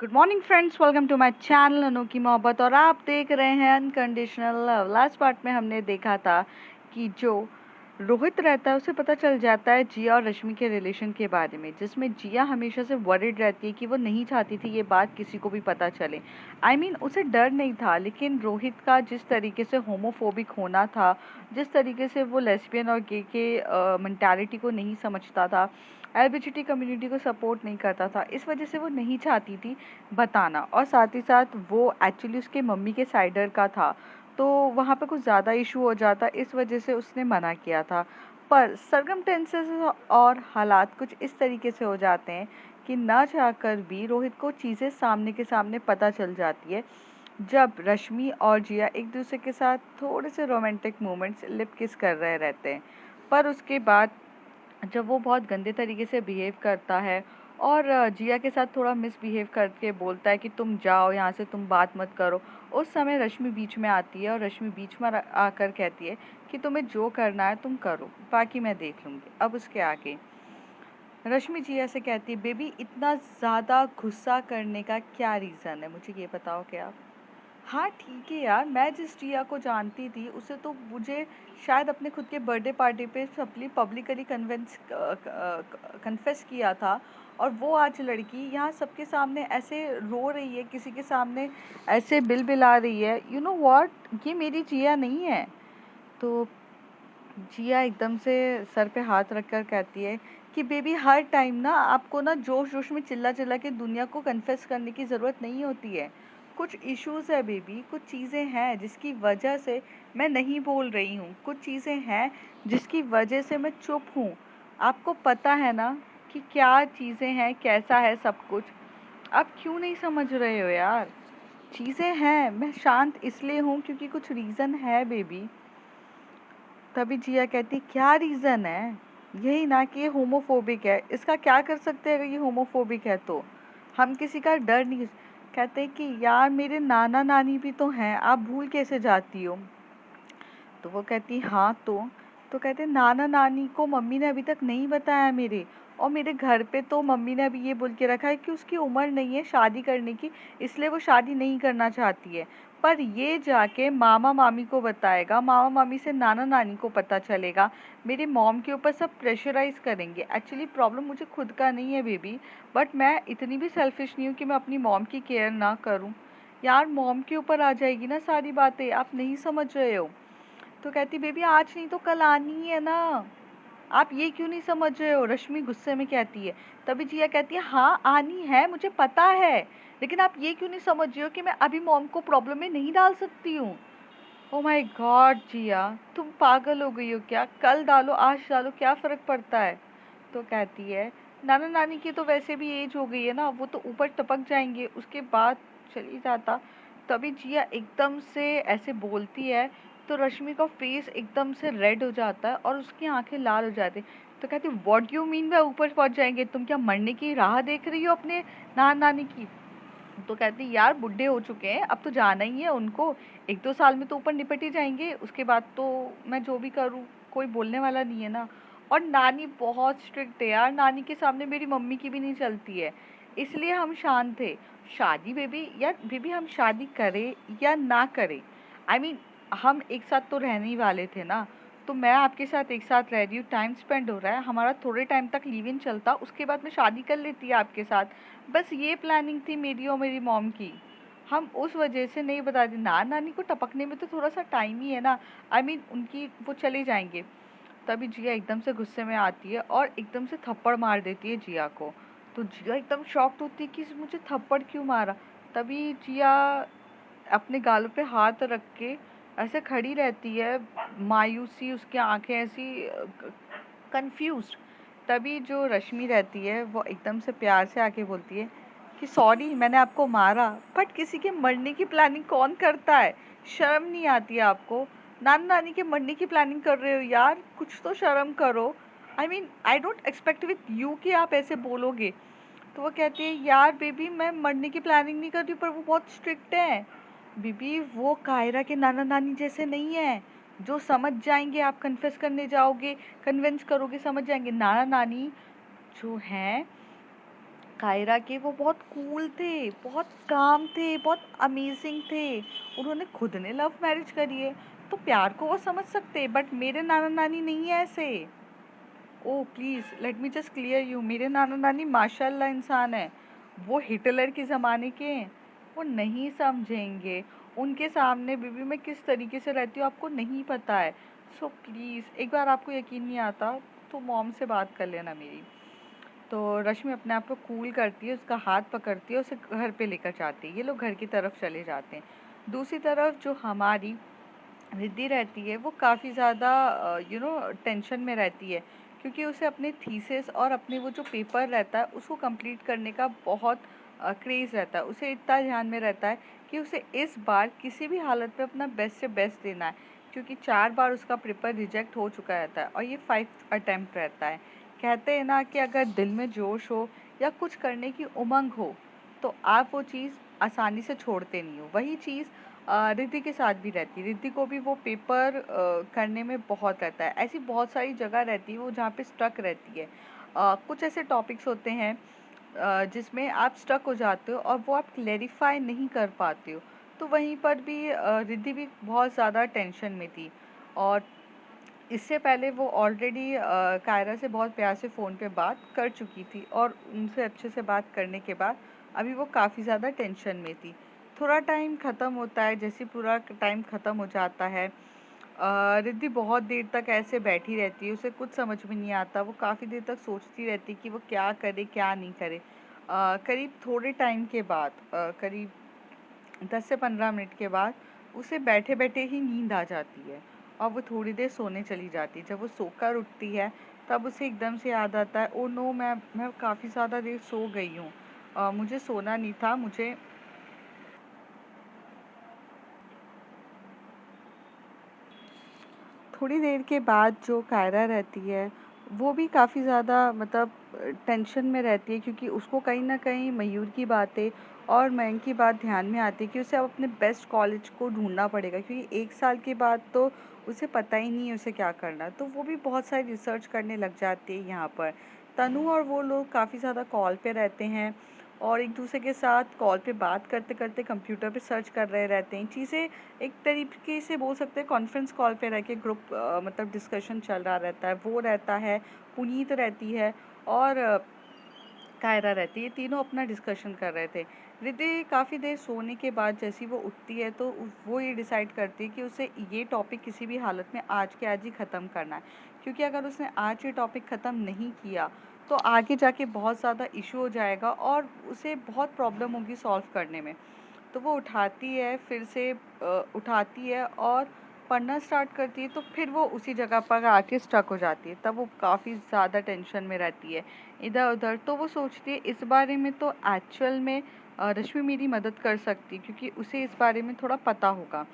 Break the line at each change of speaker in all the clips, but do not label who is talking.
Good morning friends, welcome to my channel Anokhi Mohabbat. और आप देख रहे हैं अनकंडीशनल लव। लास्ट पार्ट में हमने देखा था कि जो रोहित रहता है उसे पता चल जाता है जिया और रश्मि के रिलेशन के बारे में, जिसमें जिया हमेशा से वरिड रहती है कि वो नहीं चाहती थी ये बात किसी को भी पता चले। उसे डर नहीं था, लेकिन रोहित का जिस तरीके से होमोफोबिक होना था, जिस तरीके से वो लेस्बियन और गे के मेंटालिटी को नहीं समझता था, एलजीबीटी कम्युनिटी को सपोर्ट नहीं करता था, इस वजह से वो नहीं चाहती थी बताना। और साथ ही साथ वो एक्चुअली उसके मम्मी के साइडर का था, तो वहाँ पे कुछ ज़्यादा इशू हो जाता, इस वजह से उसने मना किया था। पर सर्कमटेंसेस और हालात कुछ इस तरीके से हो जाते हैं कि ना चाहकर भी रोहित को चीज़ें सामने के सामने पता चल जाती है, जब रश्मि और जिया एक दूसरे के साथ थोड़े से रोमांटिक मोमेंट्स लिप किस कर रहे रहते हैं। पर उसके बाद जब वो बहुत गंदे तरीके से बिहेव करता है और जिया के साथ थोड़ा मिसबिहेव करके बोलता है कि तुम जाओ यहाँ से, तुम बात मत करो, उस समय रश्मि बीच में आती है और रश्मि बीच में आकर कहती है कि तुम्हें जो करना है तुम करो, बाकी मैं देख लूँगी। अब उसके आगे रश्मि जिया से कहती है, बेबी इतना ज़्यादा गुस्सा करने का क्या रीज़न है, मुझे ये बताओ क्या। हाँ ठीक है यार, मैं जिस जिया को जानती थी उसे तो मुझे शायद अपने खुद के बर्थडे पार्टी पे सबली पब्लिकली कन्फेस किया था, और वो आज लड़की यहाँ सबके सामने ऐसे रो रही है, किसी के सामने ऐसे बिलबिला रही है। यू नो व्हाट, ये मेरी जिया नहीं है। तो जिया एकदम से सर पे हाथ रखकर कहती है कि बेबी हर टाइम ना आपको ना जोश जोश में चिल्ला चिल्ला के दुनिया को कन्फेस करने की ज़रूरत नहीं होती है। कुछ इश्यूज़ है बेबी, कुछ चीज़ें हैं जिसकी वजह से मैं नहीं बोल रही हूँ, कुछ चीज़ें हैं जिसकी वजह से मैं चुप हूँ। आपको पता है ना कि क्या चीज़ें हैं, कैसा है सब कुछ। आप क्यों नहीं समझ रहे हो यार। चीज़ें हैं, मैं शांत इसलिए हूँ क्योंकि कुछ रीज़न है बेबी। तभी जिया कहती, क्या रीज़न है। यही ना कि ये होमोफोबिक है, इसका क्या कर सकते हैं अगर ये होमोफोबिक है तो। हम किसी का डर नहीं। कहते हैं कि यार मेरे नाना नानी भी तो हैं, आप भूल कैसे जाती हो। तो वो कहती हाँ तो कहते नाना नानी को मम्मी ने अभी तक नहीं बताया मेरे, और मेरे घर पे तो मम्मी ने अभी ये बोल के रखा है कि उसकी उम्र नहीं है शादी करने की, इसलिए वो शादी नहीं करना चाहती है। पर ये जाके मामा मामी को बताएगा, मामा मामी से नाना नानी को पता चलेगा, मेरे मॉम के ऊपर सब प्रेशराइज करेंगे। एक्चुअली प्रॉब्लम मुझे खुद का नहीं है बेबी, बट मैं इतनी भी सेल्फिश नहीं हूँ कि मैं अपनी मॉम की केयर ना करूँ। यार मॉम के ऊपर आ जाएगी ना सारी बातें, आप नहीं समझ रहे हो। तो कहती बेबी आज नहीं तो कल आनी है ना, आप ये क्यों नहीं समझ रहे हो। रश्मि गुस्से में कहती है। तभी जिया कहती है हाँ आनी है, मुझे पता है, लेकिन आप ये क्यों नहीं समझ रहे हो कि मैं अभी मॉम को प्रॉब्लम में नहीं डाल सकती हूँ। ओ माय गॉड जिया, तुम पागल हो गई हो क्या, कल डालो आज डालो क्या फर्क पड़ता है। तो कहती है नाना नानी की तो वैसे भी एज हो गई है ना, वो तो ऊपर टपक जाएंगे, उसके बाद चली जाता। तभी जिया एकदम से ऐसे बोलती है, तो रश्मि का फेस एकदम से रेड हो जाता है और उसकी आंखें लाल हो जाती। तो कहती व्हाट यू मीन वह ऊपर पहुंच जाएंगे, तुम क्या मरने की राह देख रही हो अपने नाना नानी की। तो कहती यार बुढ़े हो चुके हैं, अब तो जाना ही है उनको, एक दो साल में तो ऊपर निपट ही जाएंगे, उसके बाद तो मैं जो भी करूँ कोई बोलने वाला नहीं है ना। और नानी बहुत स्ट्रिक्ट है यार, नानी के सामने मेरी मम्मी की भी नहीं चलती है, इसलिए हम शांत थे। शादी बेबी यार, बेबी हम शादी करें या ना करें, हम एक साथ तो रहने ही वाले थे ना। तो मैं आपके साथ एक साथ रह रही हूँ, टाइम स्पेंड हो रहा है हमारा, थोड़े टाइम तक लिव इन चलता, उसके बाद मैं शादी कर लेती है आपके साथ। बस ये प्लानिंग थी मेरी और मेरी मॉम की, हम उस वजह से नहीं बता दी। नानी को टपकने में तो थोड़ा सा टाइम ही है ना, उनकी वो चले जाएंगे। तभी जिया एकदम से गुस्से में आती है और एकदम से थप्पड़ मार देती है जिया को। तो जिया एकदम शॉक्ड होती है कि मुझे थप्पड़ क्यों मारा। तभी जिया अपने गालों पे हाथ रख के ऐसे खड़ी रहती है, मायूसी उसकी आंखें ऐसी कंफ्यूज्ड। तभी जो रश्मि रहती है वो एकदम से प्यार से आके बोलती है कि सॉरी मैंने आपको मारा, बट किसी के मरने की प्लानिंग कौन करता है, शर्म नहीं आती है आपको। नाना नानी के मरने की प्लानिंग कर रहे हो यार, कुछ तो शर्म करो। I don't expect with you कि आप ऐसे बोलोगे। तो वो कहती है यार बेबी मैं मरने की प्लानिंग नहीं कर रही, पर वो बहुत स्ट्रिक्ट है। बेबी वो कायरा के नाना नानी जैसे नहीं है, जो समझ जाएंगे, आप कन्फेस करने जाओगे, कन्विंस करोगे, समझ जाएंगे। नाना नानी जो हैं कायरा के वो बहुत कूल थे, बहुत काम थे, बहुत अमेजिंग थे। उन्होंने खुद ने लव मैरिज करी है, तो प्यार को वो समझ सकते, बट मेरे नाना नानी नहीं है ऐसे। Oh please let me just clear you, मेरे नाना नानी माशाल्लाह इंसान है। वो हिटलर के ज़माने के हैं, वो नहीं समझेंगे। उनके सामने बीबी मैं किस तरीके से रहती हूँ आपको नहीं पता है। सो प्लीज़, एक बार आपको यकीन नहीं आता तो मॉम से बात कर लेना मेरी। तो रश्मि अपने आप को कूल करती है, उसका हाथ पकड़ती है, उसे घर पे लेकर जाती है। ये लोग घर की तरफ चले जाते हैं। दूसरी तरफ जो हमारी रिद्धि रहती है वो काफ़ी ज़्यादा टेंशन में रहती है, क्योंकि उसे अपने थीसिस और अपने वो जो पेपर रहता है उसको कंप्लीट करने का बहुत क्रेज़ रहता है। उसे इतना ध्यान में रहता है कि उसे इस बार किसी भी हालत में अपना बेस्ट से बेस्ट देना है, क्योंकि 4 बार उसका पेपर रिजेक्ट हो चुका रहता है और ये 5th अटेम्प्ट रहता है। कहते हैं ना कि अगर दिल में जोश हो या कुछ करने की उमंग हो तो आप वो चीज़ आसानी से छोड़ते नहीं हो। वही चीज़ रिद्धि के साथ भी रहती है। रिद्धि को भी वो पेपर करने में बहुत रहता है। ऐसी बहुत सारी जगह रहती है वो जहाँ पे स्टक रहती है। कुछ ऐसे टॉपिक्स होते हैं जिसमें आप स्टक हो जाते हो और वो आप क्लेरिफाई नहीं कर पाते हो। तो वहीं पर भी रिद्धि भी बहुत ज़्यादा टेंशन में थी। और इससे पहले वो ऑलरेडी कायरा से बहुत प्यार से फ़ोन पे बात कर चुकी थी और उनसे अच्छे से बात करने के बाद अभी वो काफ़ी ज़्यादा टेंशन में थी। थोड़ा टाइम ख़त्म होता है, जैसे पूरा टाइम ख़त्म हो जाता है रिद्धि बहुत देर तक ऐसे बैठी रहती है, उसे कुछ समझ में नहीं आता। वो काफ़ी देर तक सोचती रहती है कि वो क्या करे क्या नहीं करे। करीब थोड़े टाइम के बाद करीब 10 से 15 मिनट के बाद उसे बैठे-बैठे ही नींद आ जाती है और वो थोड़ी देर सोने चली जाती है। जब वो सोकर उठती है तब उसे एकदम से याद आता है, ओह नो मैं काफ़ी ज़्यादा देर सो गई हूँ। मुझे सोना नहीं था, मुझे थोड़ी देर के बाद जो कायरा रहती है वो भी काफ़ी ज़्यादा मतलब टेंशन में रहती है, क्योंकि उसको कहीं न कहीं मयूर की बातें और मयंक की बात ध्यान में आती है कि उसे अब अपने बेस्ट कॉलेज को ढूँढना पड़ेगा, क्योंकि 1 साल के बाद तो उसे पता ही नहीं है उसे क्या करना है। तो वो भी बहुत सारी रिसर्च करने लग जाती है यहाँ पर। तनु और वो लोग काफ़ी ज़्यादा कॉल पे रहते हैं और एक-दूसरे के साथ कॉल पे बात करते-करते कंप्यूटर पे सर्च कर रहे रहते हैं। चीज़ें एक तरीके से बोल सकते हैं कॉन्फ्रेंस कॉल पे रह के ग्रुप मतलब डिस्कशन चल रहा रहता है। वो रहता है, पुनीत रहती है और कायरा रहती है। ये तीनों अपना डिस्कशन कर रहे थे। रिद्धि काफ़ी देर सोने के बाद जैसे ही वो उठती है तो वो ये डिसाइड करती है कि उसे ये टॉपिक किसी भी हालत में आज के आज ही ख़त्म करना है। क्योंकि अगर उसने आज ये टॉपिक ख़त्म नहीं किया तो आगे जाके बहुत ज़्यादा इशू हो जाएगा और उसे बहुत प्रॉब्लम होगी सॉल्व करने में। तो वो उठाती है, फिर से उठाती है और पढ़ना स्टार्ट करती है, तो फिर वो उसी जगह पर आके स्टक हो जाती है। तब वो काफ़ी ज़्यादा टेंशन में रहती है, इधर-उधर। तो वो सोचती है इस बारे में तो एक्चुअल में रश्मि मेरी मदद कर सकती है, क्योंकि उसे इस बारे में थोड़ा पता होगा।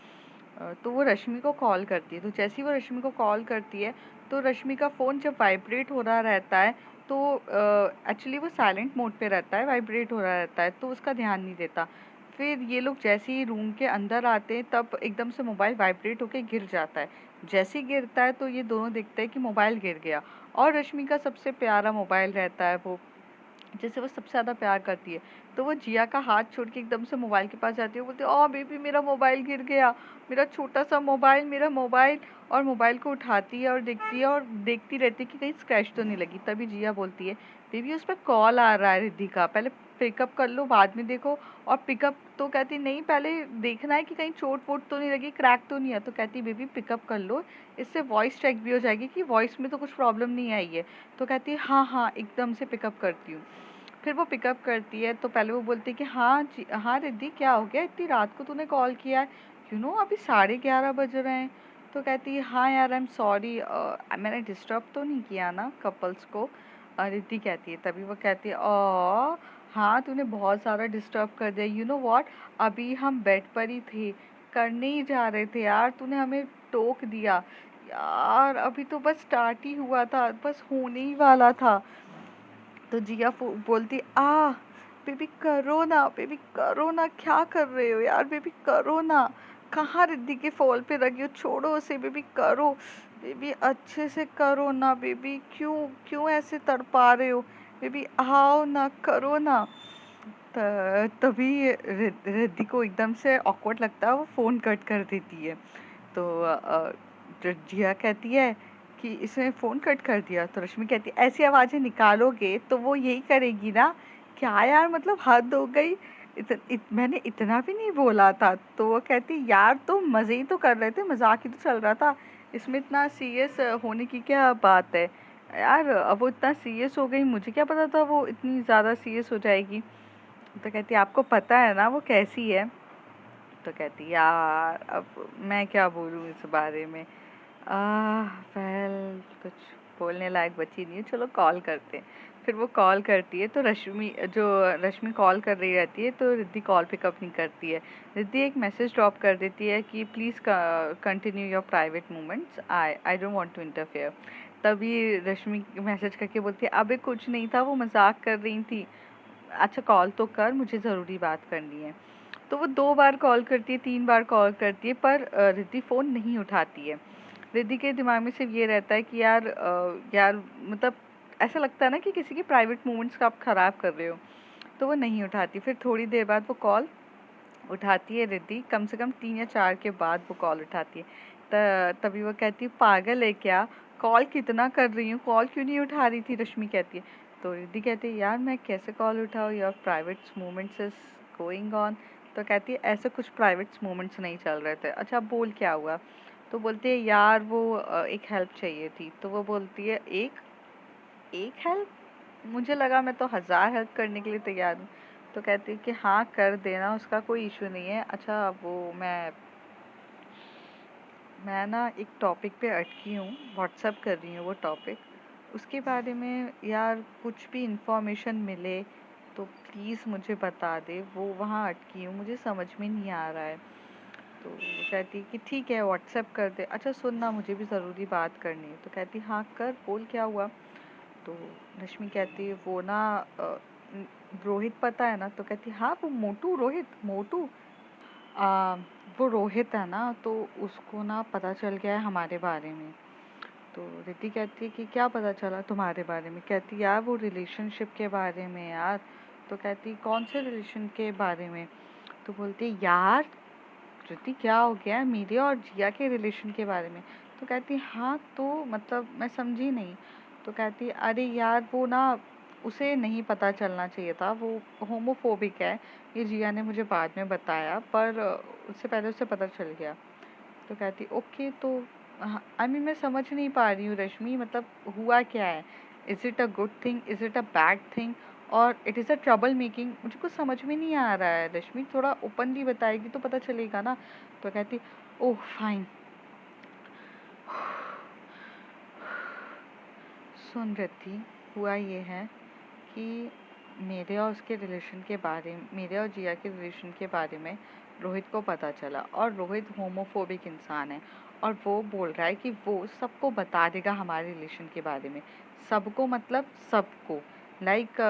तो वो रश्मि को कॉल करती है, तो जैसे ही वो रश्मि को कॉल करती है, तो रश्मि का फ़ोन जब वाइब्रेट हो रहा रहता है, तो एक्चुअली वो साइलेंट मोड पे रहता है, वाइब्रेट हो रहा रहता है, तो उसका ध्यान नहीं देता। फिर ये लोग जैसे ही रूम के अंदर आते हैं, तब एकदम से मोबाइल वाइब्रेट होके गिर जाता है। जैसे ही गिरता है, तो ये दोनों देखते हैं कि मोबाइल गिर गया और रश्मि का सबसे प्यारा मोबाइल रहता है वो, जिसे वो सबसे ज़्यादा प्यार करती है। तो वो जिया का हाथ छोड़ के एकदम से मोबाइल के पास जाती है, वो बोलती है, "ओह बेबी मेरा मोबाइल गिर गया, मेरा छोटा-सा मोबाइल, मेरा मोबाइल।" और मोबाइल को उठाती है और देखती रहती है कि कहीं स्क्रैच तो नहीं लगी। तभी जिया बोलती है, "बेबी उस पे कॉल आ रहा है रिद्धि का, पहले पिकअप कर लो, बाद में देखो।" और पिकअप तो कहती नहीं, पहले देखना है कि कहीं चोट-वोट तो नहीं लगी, क्रैक तो नहीं है। तो कहती बेबी पिकअप कर लो, इससे वॉइस चेक भी हो जाएगी कि वॉइस में तो कुछ प्रॉब्लम नहीं आई है। तो कहती है, "हाँ, हाँ, एकदम से पिकअप करती हूँ।" फिर वो पिकअप करती है तो पहले वो बोलती है कि हाँ जी हाँ रिद्धि क्या हो गया, इतनी रात को तूने कॉल किया है, अभी 11:30 बज रहे हैं। तो कहती है हाँ यार आई एम सॉरी, मैंने डिस्टर्ब तो नहीं किया ना कपल्स को। रिद्धि कहती है, तभी वो कहती है ओ हाँ तूने बहुत सारा डिस्टर्ब कर दिया, व्हाट, अभी हम बेड पर ही थे, करने ही जा रहे थे यार, तूने हमें टोक दिया यार, अभी तो बस स्टार्ट ही हुआ था, बस होने ही वाला था। तो जिया बोलती बेबी करो ना, बेबी करो ना, क्या कर रहे हो यार, बेबी करो ना, कहाँ रिद्धि के फॉल पे रखी हो, छोड़ो उसे, बेबी करो, बेबी अच्छे से करो ना, बेबी क्यों क्यों ऐसे तड़पा रहे हो, बेबी आओ ना, करो ना। तभी रिद्धि को एकदम से ऑकवर्ड लगता है, वो फ़ोन कट कर देती है। तो जिया कहती है कि इसने फ़ोन कट कर दिया। तो रश्मि कहती है ऐसी आवाज़ें निकालोगे तो वो यही करेगी ना। क्या यार, मतलब हद हो गई। मैंने इतना भी नहीं बोला था। तो वो कहती यार तुम मज़े ही तो कर रहे थे, मजाक ही तो चल रहा था, इसमें इतना सीरियस होने की क्या बात है यार। अब वो इतना सीरियस हो गई, मुझे क्या पता था वो इतनी ज़्यादा सीरियस हो जाएगी। तो कहती आपको पता है ना वो कैसी है। तो कहती यार अब मैं क्या बोलूँ इस बारे में। वेल कुछ बोलने लायक बची नहीं है, चलो कॉल करते हैं। फिर वो कॉल करती है तो रश्मि कॉल कर रही रहती है तो रिद्धि कॉल पिकअप नहीं करती है। रिद्धि एक मैसेज ड्रॉप कर देती है कि please continue your private moments, I don't want to interfere. तभी रश्मि मैसेज करके बोलती है अबे कुछ नहीं था, वो मजाक कर रही थी। अच्छा कॉल तो कर, मुझे ज़रूरी बात करनी है। तो वो 2 बार कॉल करती है, 3 बार कॉल करती है, पर रिद्धि फ़ोन नहीं उठाती है। रिद्धि के दिमाग में सिर्फ ये रहता है कि यार मतलब ऐसा लगता है ना कि किसी के प्राइवेट मोमेंट्स का आप ख़राब कर रहे हो। तो वो नहीं उठाती। फिर थोड़ी देर बाद वो कॉल उठाती है रिद्धि, कम से कम 3 या 4 के बाद वो कॉल उठाती है। तभी वो कहती है पागल है क्या, कॉल कितना कर रही हूँ, कॉल क्यों नहीं उठा रही थी। रश्मि कहती है। तो रिद्धि कहती है यार मैं कैसे कॉल उठाऊँ, your private moments is going on. तो कहती है ऐसे कुछ प्राइवेट मोमेंट्स नहीं चल रहे थे। अच्छा बोल क्या हुआ। तो बोलती है यार वो एक हेल्प चाहिए थी। तो वो बोलती है एक एक हेल्प, मुझे लगा मैं तो 1000 हेल्प करने के लिए तैयार हूँ। तो कहती है कि हाँ कर देना, उसका कोई इशू नहीं है। अच्छा वो मैं ना एक टॉपिक पे अटकी हूँ, व्हाट्सअप कर रही हूँ वो टॉपिक, उसके बारे में यार कुछ भी इंफॉर्मेशन मिले तो प्लीज़ मुझे बता दे। वो वहाँ अटकी हूँ, मुझे समझ में नहीं आ रहा है। तो वो कहती है कि ठीक है व्हाट्सएप कर दे। अच्छा सुनना, मुझे भी ज़रूरी बात करनी है। तो कहती हाँ कर, बोल क्या हुआ। तो रश्मि कहती है वो ना रोहित पता है ना। तो कहती हाँ वो मोटू, रोहित मोटू। आ, वो रोहित है ना, तो उसको ना पता चल गया है हमारे बारे में। तो रिद्धि कहती है कि क्या पता चला तुम्हारे बारे में। कहती यार वो रिलेशनशिप के बारे में यार। तो कहती कौन से रिलेशन के बारे में। तो बोलती यार रिद्धि क्या हो गया, मेरे और जिया के रिलेशन के बारे में। तो कहती हाँ तो मतलब मैं समझी नहीं। तो कहती अरे यार वो ना उसे नहीं पता चलना चाहिए था, वो होमोफोबिक है। ये जिया ने मुझे बाद में बताया, पर उससे पहले उसे पता चल गया। तो कहती ओके तो आई मीन मैं समझ नहीं पा रही हूँ रश्मि, मतलब हुआ क्या है। Is it a good thing, is it a bad thing, और it is a trouble making, मुझे कुछ समझ में नहीं आ रहा है रश्मि, थोड़ा ओपनली बताएगी तो पता चलेगा ना। तो कहती ओह फाइन। सुन रही, हुआ ये है कि मेरे और जिया के रिलेशन के बारे में रोहित को पता चला, और रोहित होमोफोबिक इंसान है। और वो बोल रहा है कि वो सबको बता देगा हमारे रिलेशन के बारे में। सबको मतलब सबको, लाइक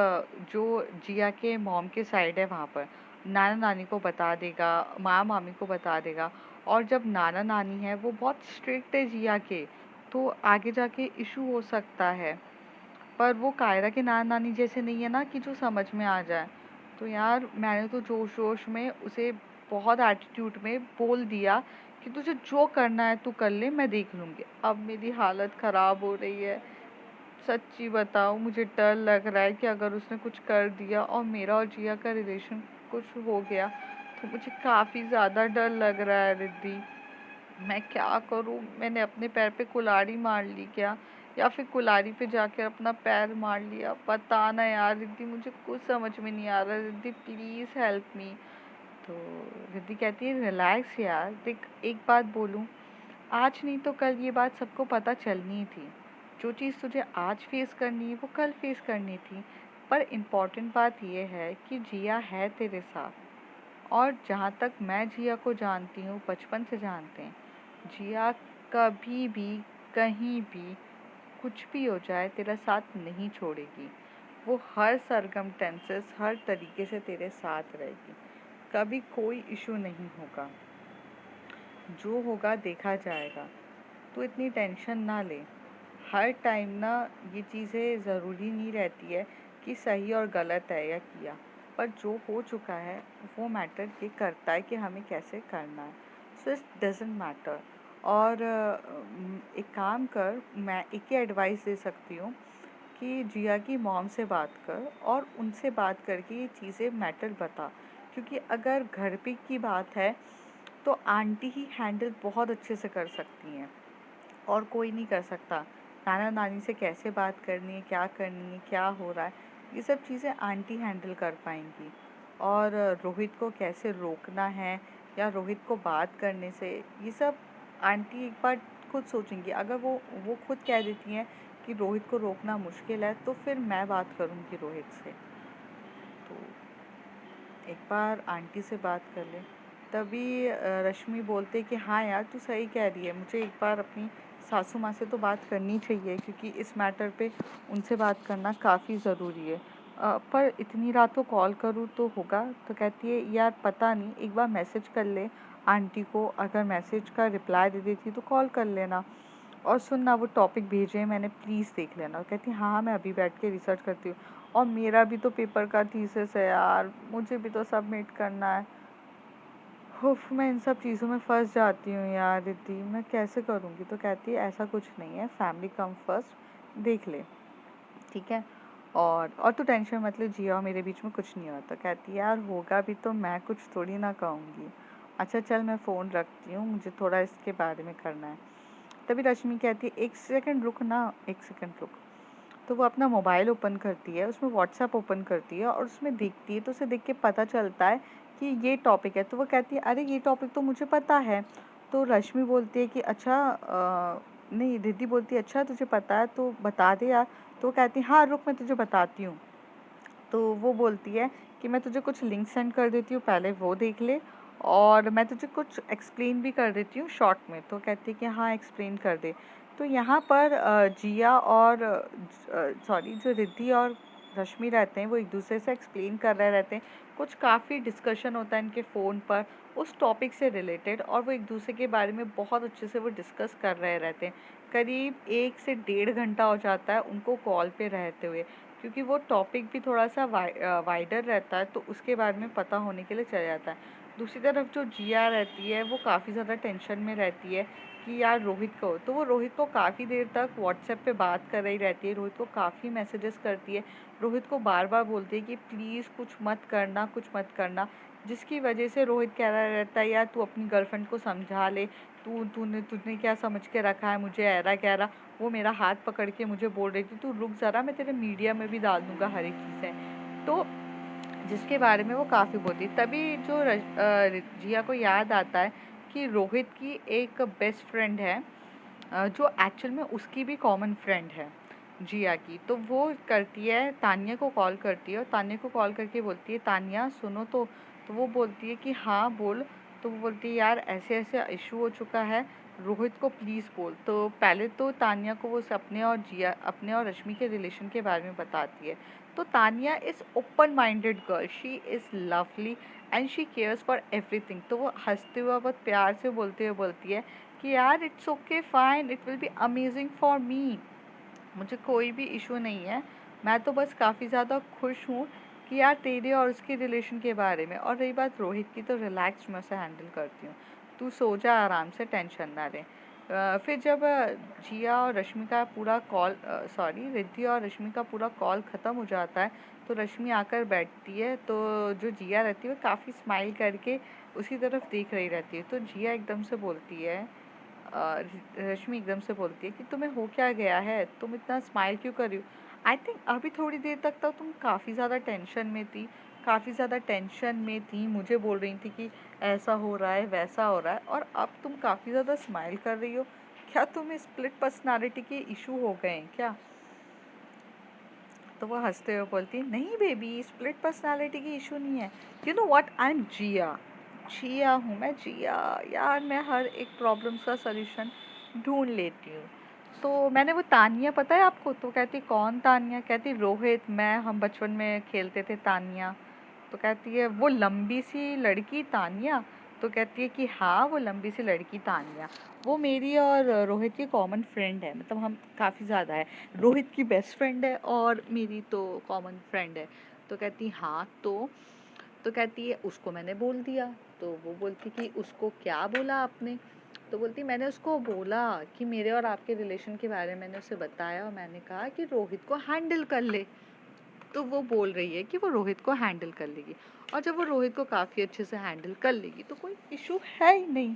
जो जिया के मॉम के साइड है वहाँ पर नाना नानी को बता देगा, माँ मामी को बता देगा। और जब नाना नानी है वो बहुत स्ट्रिक्ट है जिया के, तो आगे जाके इशू हो सकता है। पर वो कायरा के नाना नानी जैसे नहीं है ना कि जो समझ में आ जाए। तो यार मैंने तो जोश जोश में उसे बहुत एटीट्यूड में बोल दिया कि तुझे जो करना है तू कर ले, मैं देख लूँगी। अब मेरी हालत ख़राब हो रही है, सच्ची बताऊँ मुझे डर लग रहा है कि अगर उसने कुछ कर दिया और मेरा और जिया का रिलेशन कुछ हो गया तो मुझे काफ़ी ज़्यादा डर लग रहा है रिद्धि। मैं क्या करूँ, मैंने अपने पैर पे कुल्हाड़ी मार ली क्या, या फिर कुल्हाड़ी पे जाकर अपना पैर मार लिया, पता ना यार रिद्धि, मुझे कुछ समझ में नहीं आ रहा। Riddhi please help me. तो रिद्धि कहती है रिलैक्स यार, देख एक बात बोलूँ, आज नहीं तो कल ये बात सबको पता चलनी थी। जो चीज़ तुझे आज फेस करनी है वो कल फेस करनी थी। पर इम्पॉर्टेंट बात यह है कि जिया है तेरे साथ, और जहाँ तक मैं जिया को जानती हूँ, बचपन से जानते हैं, जिया कभी भी कहीं भी कुछ भी हो जाए तेरा साथ नहीं छोड़ेगी। वो हर सरकमटेंसेस हर तरीके से तेरे साथ रहेगी, कभी कोई इशू नहीं होगा। जो होगा देखा जाएगा, तो इतनी टेंशन ना ले। हर टाइम ना ये चीज़ें ज़रूरी नहीं रहती है कि सही और गलत है या किया, पर जो हो चुका है वो मैटर ये करता है कि हमें कैसे करना है। So it doesn't matter. और एक काम कर, मैं एक ही एडवाइस दे सकती हूँ कि जिया की मॉम से बात कर और उनसे बात करके ये चीज़ें मैटर बता, क्योंकि अगर घर पे की बात है तो आंटी ही हैंडल बहुत अच्छे से कर सकती हैं और कोई नहीं कर सकता। नाना नानी से कैसे बात करनी है, क्या करनी है, क्या हो रहा है, ये सब चीज़ें आंटी हैंडल कर पाएंगी। और रोहित को कैसे रोकना है या रोहित को बात करने से, ये सब आंटी एक बार खुद सोचेंगी। अगर वो खुद कह देती हैं कि रोहित को रोकना मुश्किल है, तो फिर मैं बात करूँगी रोहित से। तो एक बार आंटी से बात कर ले। तभी रश्मि बोलते कि हाँ यार, तू सही कह रही है, मुझे एक बार अपनी सासू माँ से तो बात करनी चाहिए, क्योंकि इस मैटर पे उनसे बात करना काफ़ी ज़रूरी है। पर इतनी रात को कॉल करूँ तो होगा? तो कहती है यार पता नहीं, एक बार मैसेज कर ले आंटी को, अगर मैसेज का रिप्लाई दे देती तो कॉल कर लेना। और सुनना, वो टॉपिक भेजे हैं मैंने, प्लीज़ देख लेना। कहती हाँ हाँ, मैं अभी बैठ के रिसर्च करती हूँ, और मेरा भी तो पेपर का थीसिस है यार, मुझे भी तो सबमिट करना है। उफ, मैं इन सब चीज़ों में फंस जाती हूँ यार रिद्धि, मैं कैसे करूँगी? तो कहती है ऐसा कुछ नहीं है, फैमिली कम फर्स्ट, देख ले, ठीक है। और तू टेंशन मत ले, जिया और मेरे बीच में कुछ नहीं होता। कहती है यार होगा भी तो मैं कुछ थोड़ी ना कहूँगी। अच्छा चल, मैं फ़ोन रखती हूँ, मुझे थोड़ा इसके बारे में करना है। तभी रश्मि कहती है एक सेकंड रुक ना, एक सेकंड रुक। तो वो अपना मोबाइल ओपन करती है, उसमें व्हाट्सएप ओपन करती है और उसमें देखती है, तो उसे देख के पता चलता है कि ये टॉपिक है। तो वो कहती है अरे ये टॉपिक तो मुझे पता है। तो रश्मि बोलती है कि अच्छा नहीं, रिद्धि बोलती है अच्छा तुझे पता है तो बता दे यार। तो वो कहती है हाँ रुक, मैं तुझे बताती हूँ। तो वो बोलती है कि मैं तुझे कुछ लिंक सेंड कर देती हूँ, पहले वो देख ले, और मैं तुझे कुछ एक्सप्लेन भी कर देती हूँ शॉर्ट में। तो कहती है कि हाँ एक्सप्लेन कर दे। तो यहाँ पर जिया और सॉरी, जो रिद्धि और रश्मि रहते हैं वो एक दूसरे से एक्सप्लेन कर रहे रहते हैं। कुछ काफ़ी डिस्कशन होता है इनके फ़ोन पर उस टॉपिक से रिलेटेड, और वो एक दूसरे के बारे में बहुत अच्छे से वो डिस्कस कर रहे रहते हैं। करीब 1 से 1.5 घंटा हो जाता है उनको कॉल पे रहते हुए, क्योंकि वो टॉपिक भी थोड़ा सा वाइडर रहता है, तो उसके बारे में पता होने के लिए चला जाता है। दूसरी तरफ जो जिया रहती है वो काफ़ी ज़्यादा टेंशन में रहती है कि यार रोहित को, तो वो रोहित को काफ़ी देर तक व्हाट्सएप पे बात कर रही रहती है, रोहित को काफ़ी मैसेजेस करती है, रोहित को बार बार बोलती है कि प्लीज़ कुछ मत करना, कुछ मत करना, जिसकी वजह से रोहित कह रहा रहता है यार तू अपनी गर्लफ्रेंड को समझा ले, तूने क्या समझ के रखा है मुझे, ऐरा गैरा। वो मेरा हाथ पकड़ के मुझे बोल रही थी तू रुक ज़रा, मैं तेरे मीडिया में भी डाल दूँगा हर एक चीज़ें। तो जिसके बारे में वो काफ़ी बोलती। तभी जो जिया को याद आता है कि रोहित की एक बेस्ट फ्रेंड है, जो एक्चुअल में उसकी भी कॉमन फ्रेंड है जिया की। तो वो करती है, तानिया को कॉल करती है और तानिया को कॉल करके बोलती है तानिया सुनो तो वो बोलती है कि हाँ बोल। तो वो बोलती है यार ऐसे ऐसे इशू हो चुका है, रोहित को प्लीज़ बोल। तो पहले तो तानिया को वो अपने और रश्मि के रिलेशन के बारे में बताती है। तो Tania is open minded girl, she is lovely and she cares for everything. तो वो हंसते हुए बहुत प्यार से बोलते हुए बोलती है कि यार it's okay fine, it will be amazing for me, मुझे कोई भी इशू नहीं है, मैं तो बस काफ़ी ज़्यादा खुश हूँ कि यार तेरे और उसके रिलेशन के बारे में। और रही बात रोहित की, तो रिलैक्स मैं उसे हैंडल करती हूँ, तू सो जा आराम से, टेंशन ना ले। फिर जब जिया और रश्मि का पूरा कॉल सॉरी रिद्धि और रश्मि का पूरा कॉल ख़त्म हो जाता है, तो रश्मि आकर बैठती है। तो जो जिया रहती है वो काफ़ी स्माइल करके उसकी तरफ देख रही रहती है। तो जिया एकदम से बोलती है रश्मि एकदम से बोलती है कि तुम्हें हो क्या गया है, तुम इतना स्माइल क्यों कर रही हो? आई थिंक अभी थोड़ी देर तक तो तुम काफ़ी ज़्यादा टेंशन में थी, काफ़ी ज़्यादा टेंशन में थी, मुझे बोल रही थी कि ऐसा हो रहा है वैसा हो रहा है, और अब तुम काफ़ी ज़्यादा स्माइल कर रही हो। क्या तुम्हें स्प्लिट पर्सनालिटी के इशू हो गए हैं क्या? तो वो हंसते हुए बोलती है नहीं बेबी, स्प्लिट पर्सनालिटी की इशू नहीं है। You know what, I am Jiya, Jiya हूँ मैं, जिया। यार मैं हर एक प्रॉब्लम्स का सलूशन ढूंढ लेती हूँ। तो मैंने वो तानिया, पता है आपको? तो कहती कौन तानिया? कहती रोहित, मैं, हम बचपन में खेलते थे तानिया। तो कहती है वो लंबी सी लड़की तानिया? तो कहती है कि हाँ, वो लंबी सी लड़की तान्या, वो मेरी और रोहित की कॉमन फ्रेंड है, मतलब हम काफ़ी ज़्यादा है। रोहित की बेस्ट फ्रेंड है और मेरी तो कॉमन फ्रेंड है। तो कहती हाँ, तो कहती है उसको मैंने बोल दिया। तो वो बोलती कि उसको क्या बोला आपने? तो बोलती मैंने उसको बोला कि मेरे और आपके रिलेशन के बारे में मैंने उसे बताया और मैंने कहा कि रोहित को हैंडल कर ले। तो वो बोल रही है कि वो रोहित को हैंडल कर लेगी, और जब वो रोहित को काफ़ी अच्छे से हैंडल कर लेगी तो कोई इशू है ही नहीं।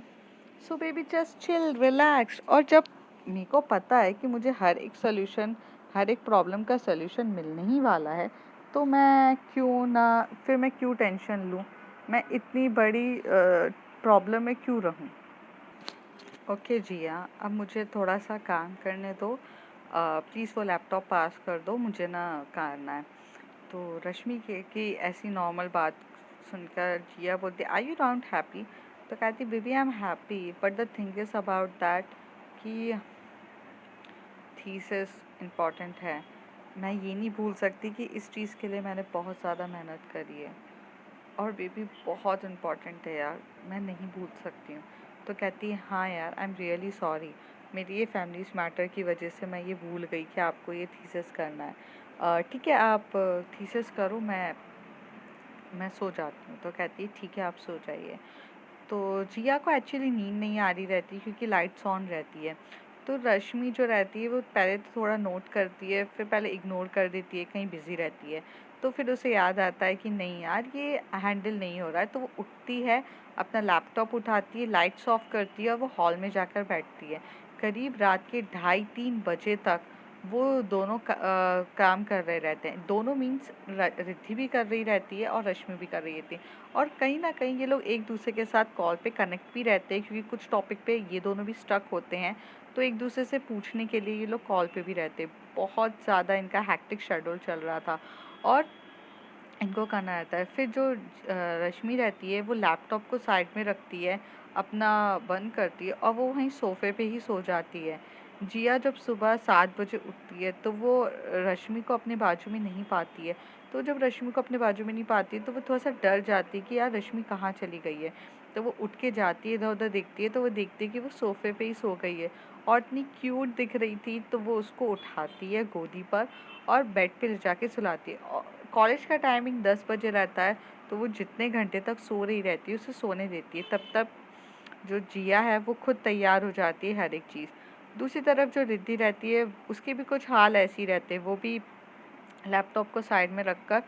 So baby just chill relax. और जब मेरे को पता है कि मुझे हर एक प्रॉब्लम का सोल्यूशन मिलने ही वाला है, तो मैं क्यों टेंशन लूँ, मैं इतनी बड़ी प्रॉब्लम में क्यों रहूँ। ओके जी हाँ, अब मुझे थोड़ा सा काम करने दो। प्लीज़ वो लैपटॉप पास कर दो, मुझे ना करना है। तो रश्मि के की ऐसी नॉर्मल बात सुनकर जिया बोलती आर यू नॉट हैप्पी? तो कहती baby I am happy, but the thing is about that कि थीसिस इम्पॉर्टेंट है। मैं ये नहीं भूल सकती कि इस चीज़ के लिए मैंने बहुत ज़्यादा मेहनत करी है, और बेबी बहुत इम्पॉर्टेंट है यार, मैं नहीं भूल सकती हूँ। तो कहती है हाँ यार, आई एम रियली सॉरी, मेरी ये फैमिलीज मैटर की वजह से मैं ये भूल गई कि आपको ये थीसिस करना है। ठीक है, आप थीसिस करो, मैं सो जाती हूँ। तो कहती है ठीक है, आप सो जाइए। तो जिया को एक्चुअली नींद नहीं आ रही रहती क्योंकि लाइट्स ऑन रहती है। तो रश्मि जो रहती है वो पहले तो थोड़ा नोट करती है, फिर पहले इग्नोर कर देती है, कहीं बिजी रहती है। तो फिर उसे याद आता है कि नहीं यार, ये हैंडल नहीं हो रहा है। तो वो उठती है, अपना लैपटॉप उठाती है, लाइट्स ऑफ करती है और वो हॉल में जाकर बैठती है। करीब रात के 2:30-3 बजे तक वो दोनों काम कर रहे रहते हैं। दोनों मीन्स रिद्धि भी कर रही रहती है और रश्मि भी कर रही रहती है। और कहीं ना कहीं ये लोग एक दूसरे के साथ कॉल पे कनेक्ट भी रहते हैं, क्योंकि कुछ टॉपिक पे ये दोनों भी स्टक होते हैं। तो एक दूसरे से पूछने के लिए ये लोग कॉल पे भी रहते हैं। बहुत ज़्यादा इनका हैक्टिक शेड्यूल चल रहा था और इनको करना रहता है। फिर जो रश्मि रहती है वो लैपटॉप को साइड में रखती है, अपना बंद करती है और वो वहीं सोफ़े पे ही सो जाती है। जिया जब सुबह 7 बजे उठती है तो वो रश्मि को अपने बाजू में नहीं पाती है। तो जब रश्मि को अपने बाजू में नहीं पाती है तो वो थोड़ा-सा डर जाती है कि यार रश्मि कहाँ चली गई है। तो वो उठ के जाती है, इधर-उधर देखती है, तो वो देखती है कि वो सोफ़े पे ही सो गई है और इतनी क्यूट दिख रही थी। तो वो उसको उठाती है गोदी पर और बेड पे ले जाके सुलाती है। कॉलेज का टाइमिंग 10 बजे रहता है, तो वो जितने घंटे तक सो रही रहती है उसे सोने देती है। तब तक जो जिया है वो खुद तैयार हो जाती है हर एक चीज़। दूसरी तरफ जो रिद्धि रहती है उसके भी कुछ हाल ऐसे ही रहते हैं। वो भी लैपटॉप को साइड में रखकर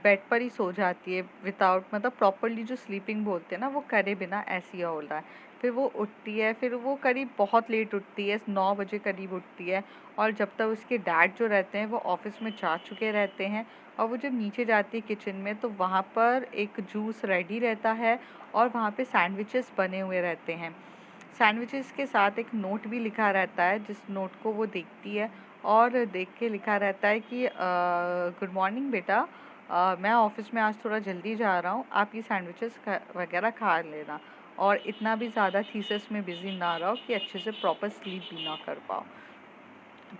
बेड पर ही सो जाती है, विदाउट मतलब प्रॉपरली जो स्लीपिंग बोलते हैं ना, वो करे बिना ऐसी हो रहा है। फिर वो उठती है, फिर वो करीब बहुत लेट उठती है, 9 बजे करीब उठती है। और जब तक उसके डैड जो रहते हैं वो ऑफिस में जा चुके रहते हैं, और वो जब नीचे जाती है किचन में तो वहाँ पर एक जूस रेडी रहता है और वहाँ पे सैंडविचेस बने हुए रहते हैं। सैंडविचेस के साथ एक नोट भी लिखा रहता है, जिस नोट को वो देखती है और देख के लिखा रहता है कि गुड मॉर्निंग बेटा, मैं ऑफिस में आज थोड़ा जल्दी जा रहा हूँ, आप ये सैंडविचेस वगैरह खा लेना और इतना भी ज़्यादा थीसिस में बिजी ना रहो कि अच्छे से प्रॉपर स्लीप भी ना कर पाओ।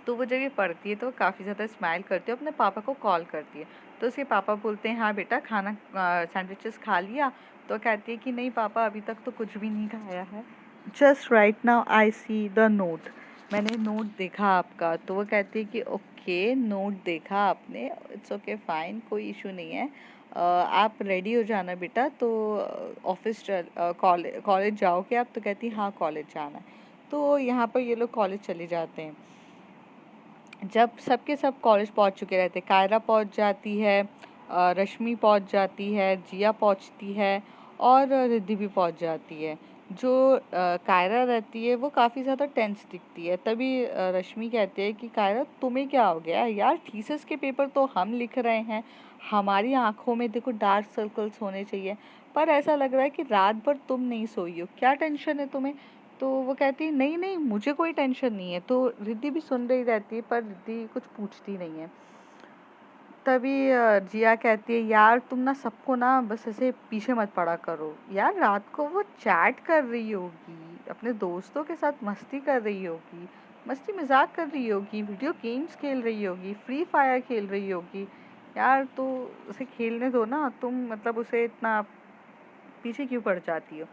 तो वो जब ये पढ़ती है तो वो काफ़ी ज़्यादा स्माइल करती है, अपने पापा को कॉल करती है। तो उसके पापा बोलते हैं हाँ बेटा, खाना सैंडविचेस खा लिया? तो कहती है कि नहीं पापा, अभी तक तो कुछ भी नहीं खाया है। Just right now I see the note, मैंने नोट देखा आपका। तो वो कहती है कि ओके, नोट देखा आपने, इट्स ओके फाइन, कोई इशू नहीं है। आप रेडी हो जाना बेटा, तो ऑफिस कॉलेज जाओगे आप? तो कहती हाँ कॉलेज जाना है। तो यहाँ पर ये लोग कॉलेज चले जाते हैं। जब सबके सब कॉलेज पहुंच चुके रहते, कायरा पहुंच जाती है, रश्मि पहुंच जाती है, जिया पहुंचती है और रिद्धि भी पहुंच जाती है। जो कायरा रहती है वो काफ़ी ज़्यादा टेंस दिखती है। तभी रश्मि कहती है कि कायरा तुम्हें क्या हो गया यार, थीसिस के पेपर तो हम लिख रहे हैं, हमारी आंखों में देखो डार्क सर्कल्स होने चाहिए, पर ऐसा लग रहा है कि रात भर तुम नहीं सोई हो, क्या टेंशन है तुम्हें? तो वो कहती है नहीं नहीं, मुझे कोई टेंशन नहीं है। तो रिद्धि भी सुन रही रहती है पर रिद्धि कुछ पूछती नहीं है। तभी जिया कहती है यार तुम ना सबको ना बस ऐसे पीछे मत पड़ा करो यार, रात को वो चैट कर रही होगी, अपने दोस्तों के साथ मस्ती कर रही होगी, मस्ती मजाक कर रही होगी, वीडियो गेम्स खेल रही होगी, फ्री फायर खेल रही होगी। यार तो उसे खेलने दो ना, तुम मतलब उसे इतना पीछे क्यों पड़ जाती हो?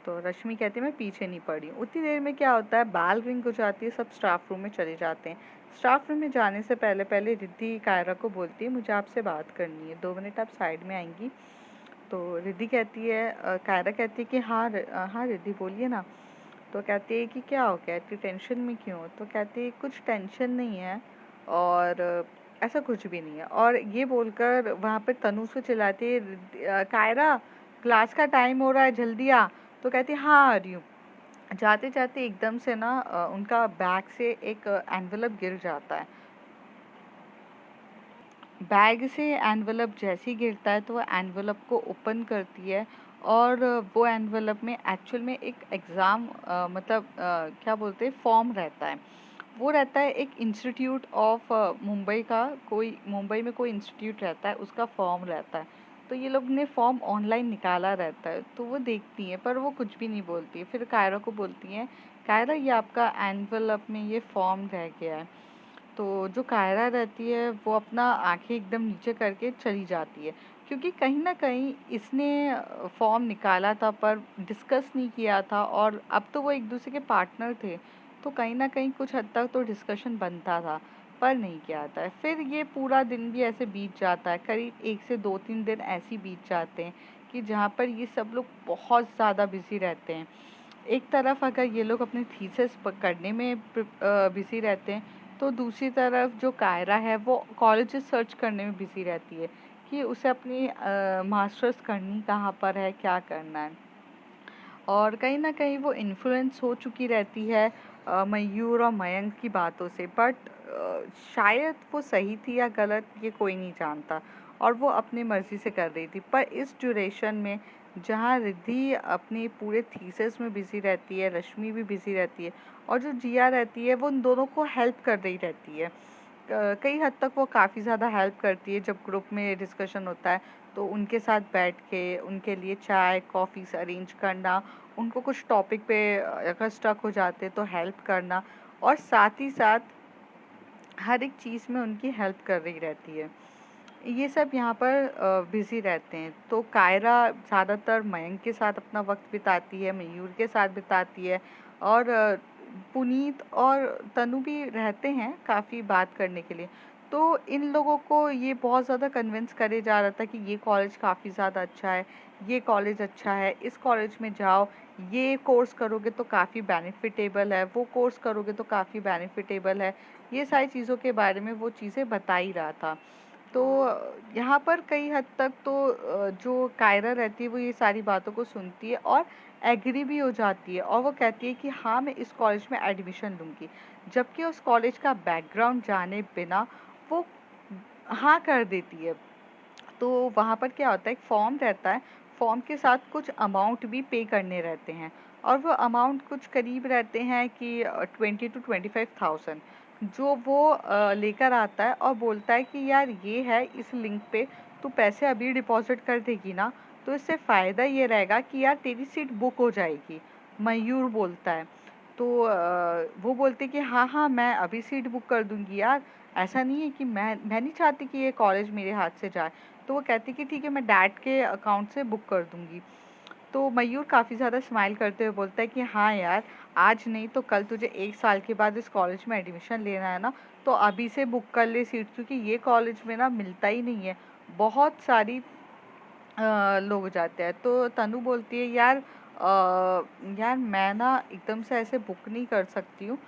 तो रश्मि कहती है मैं पीछे नहीं पड़ी हूँ। उतनी देर में क्या होता है, बैल रिंग हो जाती है, सब स्टाफ रूम में चले जाते हैं। स्टाफ रूम में जाने से पहले पहले रिद्धि कायरा को बोलती है मुझे आपसे बात करनी है, 2 मिनट आप साइड में आएंगी? तो रिद्धि कहती है कायरा कहती है कि हाँ हाँ रिद्धि बोलिए ना। तो कहती है कि क्या हो गया, इतनी टेंशन में क्यों? तो कहती है कुछ टेंशन नहीं है और ऐसा कुछ भी नहीं है। और ये बोलकर वहाँ पे तनु से चिल्लाती है कायरा क्लास का टाइम हो रहा है, जल्दी आ। तो कहती है हाँ आ रही हूँ। जाते जाते एकदम से ना उनका बैग से एक एनवेलप गिर जाता है। बैग से एनवेलप जैसे ही गिरता है तो वो एनवेलप को ओपन करती है और वो एनवेलप में एक्चुअल में एक एग्ज़ाम मतलब क्या बोलते हैं फॉर्म रहता है। वो रहता है एक इंस्टीट्यूट ऑफ मुंबई का, कोई मुंबई में कोई इंस्टीट्यूट रहता है उसका फॉर्म रहता है। तो ये लोग ने फॉर्म ऑनलाइन निकाला रहता है, तो वो देखती हैं पर वो कुछ भी नहीं बोलती है। फिर कायरा को बोलती हैं कायरा ये आपका एनवेलप में ये फॉर्म रह गया है। तो जो कायरा रहती है वो अपना आंखें एकदम नीचे करके चली जाती है, क्योंकि कहीं ना कहीं इसने फॉर्म निकाला था पर डिस्कस नहीं किया था, और अब तो वो एक दूसरे के पार्टनर थे तो कहीं ना कहीं कुछ हद तक तो डिस्कशन बनता था, पर नहीं किया था। फिर ये पूरा दिन भी ऐसे बीत जाता है, करीब 1 से 2-3 दिन ऐसे ही बीत जाते हैं कि जहाँ पर ये सब लोग बहुत ज़्यादा बिजी रहते हैं। एक तरफ अगर ये लोग अपने थीसिस करने में बिजी रहते हैं, तो दूसरी तरफ जो कायरा है वो कॉलेजेस सर्च करने में बिजी रहती है कि उसे अपनी मास्टर्स करनी कहाँ पर है, क्या करना है। और कहीं न कहीं वो इन्फ्लुएंस हो चुकी रहती है मयूर और मयंक की बातों से, बट शायद वो सही थी या गलत ये कोई नहीं जानता, और वो अपनी मर्ज़ी से कर रही थी। पर इस ड्यूरेशन में जहाँ रिद्धि अपनी पूरे थीसिस में बिज़ी रहती है, रश्मि भी बिज़ी रहती है और जो जिया रहती है वो उन दोनों को हेल्प कर रही रहती है। कई हद तक वो काफ़ी ज़्यादा हेल्प करती है, जब ग्रुप में डिस्कशन होता है तो उनके साथ बैठ के उनके लिए चाय कॉफ़ीज़ अरेंज करना, उनको कुछ टॉपिक पे अगर स्टक हो जाते हैं तो हेल्प करना, और साथ ही साथ हर एक चीज़ में उनकी हेल्प कर रही रहती है। ये सब यहाँ पर बिज़ी रहते हैं। तो कायरा ज़्यादातर मयंक के साथ अपना वक्त बिताती है, मयूर के साथ बिताती है, और पुनीत और तनु भी रहते हैं काफ़ी बात करने के लिए। तो इन लोगों को ये बहुत ज़्यादा कन्विंस करे जा रहा था कि ये कॉलेज काफ़ी ज़्यादा अच्छा है, ये कॉलेज अच्छा है, इस कॉलेज में जाओ, ये कोर्स करोगे तो काफ़ी बेनिफिटेबल है, वो कोर्स करोगे तो काफ़ी बेनिफिटेबल है। ये सारी चीज़ों के बारे में वो चीज़ें बता ही रहा था। तो यहाँ पर कई हद तक तो जो कायरा रहती है वो ये सारी बातों को सुनती है और एग्री भी हो जाती है, और वो कहती है कि हाँ मैं इस कॉलेज में एडमिशन लूँगी, जबकि उस कॉलेज का बैकग्राउंड जाने बिना वो हाँ कर देती है। तो वहाँ पर क्या होता है, एक फॉर्म रहता है, फॉर्म के साथ कुछ अमाउंट भी पे करने रहते हैं, और वो अमाउंट कुछ करीब रहते हैं कि 20 to 25,000, जो वो लेकर आता है और बोलता है कि यार ये है इस लिंक पे, तू पैसे अभी डिपॉजिट कर देगी ना, तो इससे फ़ायदा ये रहेगा कि यार तेरी सीट बुक हो जाएगी। मयूर बोलता है। तो वो बोलते कि हाँ हाँ मैं अभी सीट बुक कर दूंगी यार, ऐसा नहीं है कि मैं नहीं चाहती कि ये कॉलेज मेरे हाथ से जाए। तो वो कहती कि ठीक है मैं डैड के अकाउंट से बुक कर दूंगी। तो मयूर काफ़ी ज़्यादा स्माइल करते हुए बोलता है कि हाँ यार, आज नहीं तो कल तुझे 1 साल के बाद इस कॉलेज में एडमिशन लेना है ना, तो अभी से बुक कर ले सीट, क्योंकि ये कॉलेज में ना मिलता ही नहीं है, बहुत सारी लोग हो जाते हैं। तो तनु बोलती है यार यार मैं ना एकदम से ऐसे बुक नहीं कर सकती हूँ,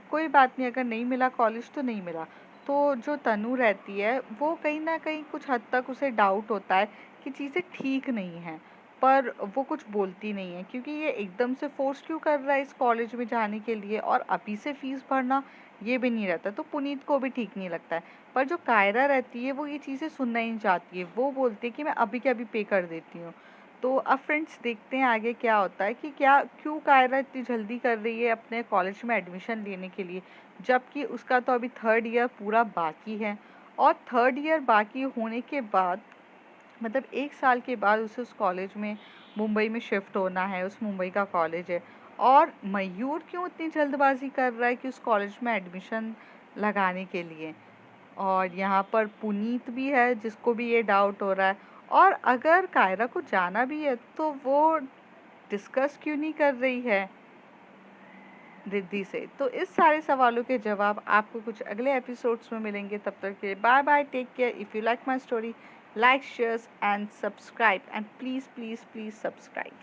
कोई बात नहीं, अगर नहीं मिला कॉलेज तो नहीं मिला। तो जो तनु रहती है वो कहीं ना कहीं कुछ हद तक उसे डाउट होता है कि चीज़ें ठीक नहीं हैं, पर वो कुछ बोलती नहीं है, क्योंकि ये एकदम से फोर्स क्यों कर रहा है इस कॉलेज में जाने के लिए, और अभी से फीस भरना ये भी नहीं रहता, तो पुनीत को भी ठीक नहीं लगता है। पर जो कायरा रहती है वो ये चीज़ें सुनना ही नहीं चाहती है, वो बोलती है कि मैं अभी के अभी पे कर देती हूँ। तो अब फ्रेंड्स देखते हैं आगे क्या होता है, कि क्या क्यों कायरा इतनी जल्दी कर रही है अपने कॉलेज में एडमिशन लेने के लिए, जबकि उसका तो अभी 3rd ईयर पूरा बाकी है, और 3rd ईयर बाकी होने के बाद मतलब 1 साल के बाद उसे उस कॉलेज में मुंबई में शिफ्ट होना है, उस मुंबई का कॉलेज है। और मयूर क्यों इतनी जल्दबाजी कर रहा है कि उस कॉलेज में एडमिशन लगाने के लिए, और यहाँ पर पुनीत भी है जिसको भी ये डाउट हो रहा है, और अगर कायरा को जाना भी है तो वो डिस्कस क्यों नहीं कर रही है रिद्धि से? तो इस सारे सवालों के जवाब आपको कुछ अगले एपिसोड्स में मिलेंगे। तब तक के bye bye, take care. If you like my story, like, shares and subscribe, and please please please subscribe.